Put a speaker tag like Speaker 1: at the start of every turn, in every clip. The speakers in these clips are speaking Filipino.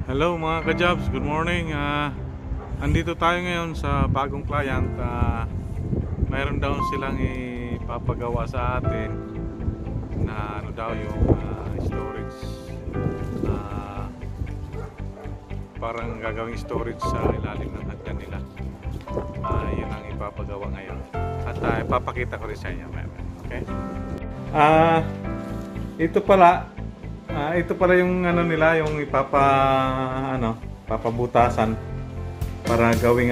Speaker 1: Hello mga ka-jobs, good morning. Andito tayo ngayon sa bagong client. Mayroon daw silang ipapagawa sa atin na ano daw yung storage. Parang gagawing storage sa ilalim ng hagdan nila. Yun ang ipapagawa ngayon. At ipapakita ko rin sa inyo. Okay? Ito pala yung ano nila, yung papabutasan para gawing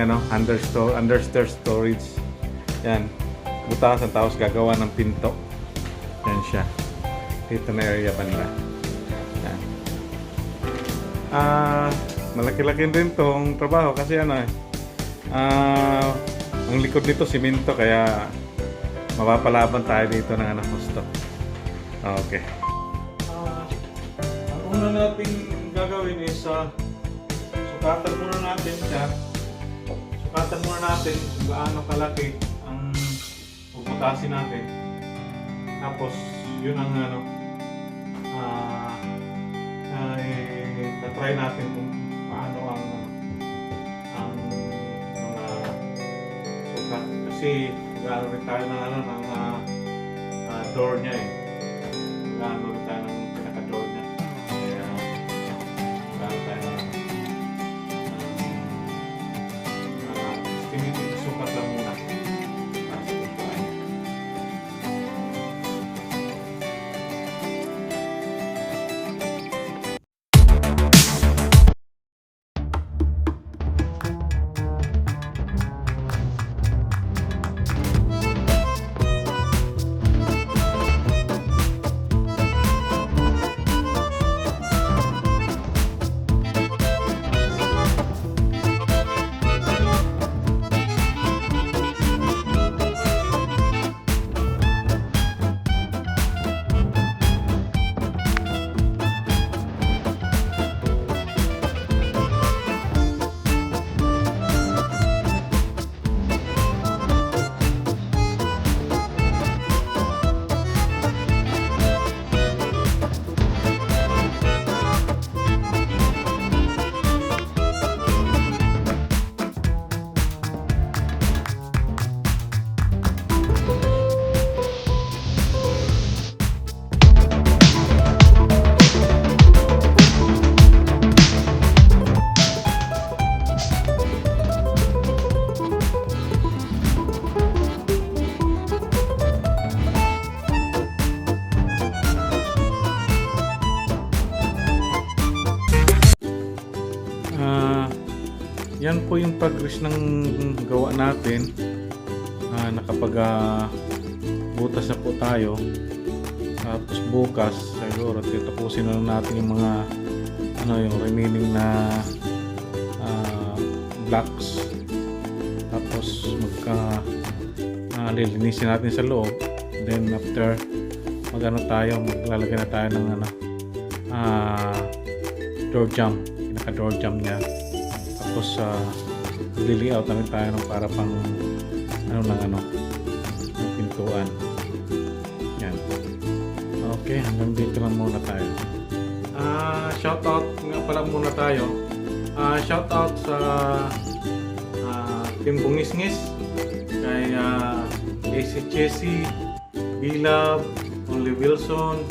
Speaker 1: understair storage. Yan, butasan tapos gagawa ng pinto. Yan siya. Dito na area banda. Yan. Malaki-laki din tong trabaho kasi ang likod nito simento kaya mapapalaban tayo dito ng gusto. Okay. Ang una natin gagawin is sukatan muna natin siya. Sukatan muna natin kung gaano kalaki ang bubutasin natin. Tapos yun ang try natin kung paano ang sukat. Kasi magkano rin tayo ng door niya magkano rin tayo ng pinaka-door niya. Kaya magkano tayo estimated sukat lang muna. Yan po yung progress ng gawa natin. Nakapag butas na po tayo. Tapos bukas siguro tatapusin na lang natin yung mga yung remaining na blocks. Tapos lilinisin natin sa loob. Then after maglalagay na tayo ng door jamb, pinaka door jamb niya. Tapos lili-out na rin tayo ng para pang ng pintuan. Yan. Okay, hanggang dito lang muna tayo. Shoutout nga pala muna tayo. Shoutout sa Team Bungisngis, kay AC Chessy, Bilab, Only Wilson,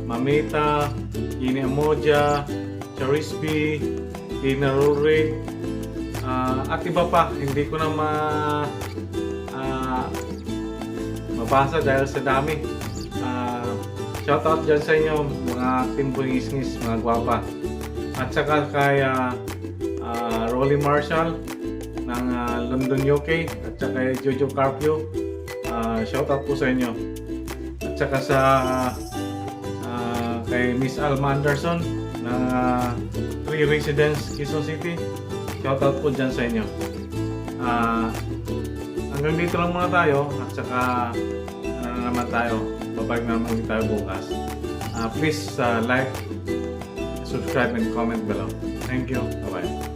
Speaker 1: Mamita, Yini Amoja, Charisby, Tina Rulrig, at iba pa, hindi ko na mabasa dahil sa dami. Shoutout dyan sa inyo mga Team Bungisngis, mga gwapa. At saka kay Rolly Marshall ng London UK, at saka kay Jojo Carpio, shoutout po sa inyo. At saka sa kay Miss Alma Anderson ng Free Residence Quezon City, shoutout po dyan sa inyo. Hanggang dito lang muna tayo, at saka na naman tayo, babalik na naman tayo bukas. Please like, subscribe and comment below. Thank you, bye bye.